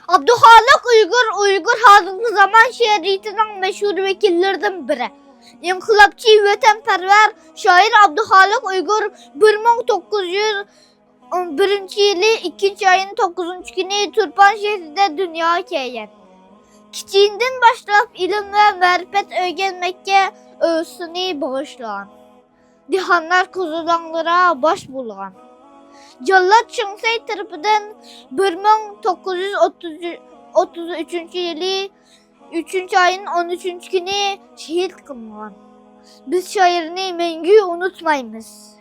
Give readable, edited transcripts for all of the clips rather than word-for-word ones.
Abdülhalik Uygur hazırlığı zaman şehriyetinin meşhur vekillerden biri. İnkılapçı, vatanperver şair Abdülhalik Uygur 1901 yılı 2. ayın 9. günü Turpan şehrinde dünyaya gelген. Kiçiğinden başlayıp ilim ve marifet öğrenmekle öğüsünü bağışlayan. Dihanlar kuzulanlara baş bulan. Jallat Şıngsay tarafından 1933 yılı 3. ayın 13. günü şehit kılıngan. Biz şairini mengü unutmayız.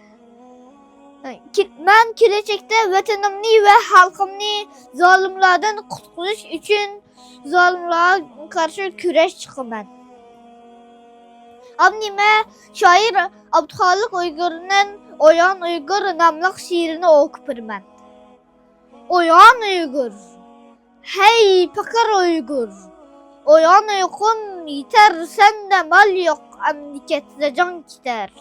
Ben gelecekte vatanımni ve halkımni zalimlerden kurtuluş için zalimlere karşı küreş çıkıman. Abnime şair Abdülhalik Uygur'un Oyan Uygur namlıq şiirini okupurman. Oyan Uygur, hey pakar Uygur. Oyan uykun yeter, sende mal yok, emniyette can gider.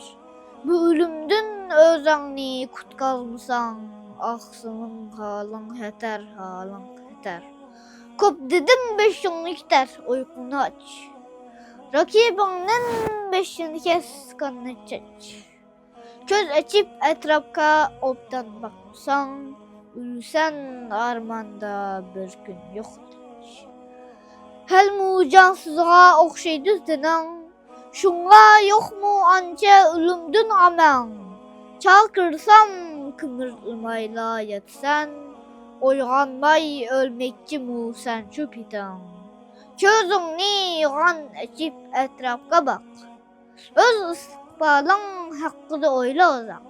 Bu ölümdün özüni kutkalmısan, aksının halın yeter, halın yeter. Kop dedim beşini gider, uykunu aç. Rakibinin beşini kes, kanını çeç. Göz açıp etrafka obdan baksan, ölsen armanda bir gün yoktur. Hel mu cansızlığa okşaydı denen, şunla yok mu anca ölümdün aman. Çakırsam kımırmayla yatsan, oyganmay ölmekçi mu sen çöpiden. Gözünü yoğan açıp etrafka bak, öz istikbalın hakkıda oyla uzak.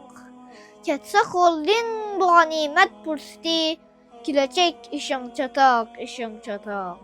Ketsak oldun bu ganimet pürsti, kilecek işin çatak, işin çatak.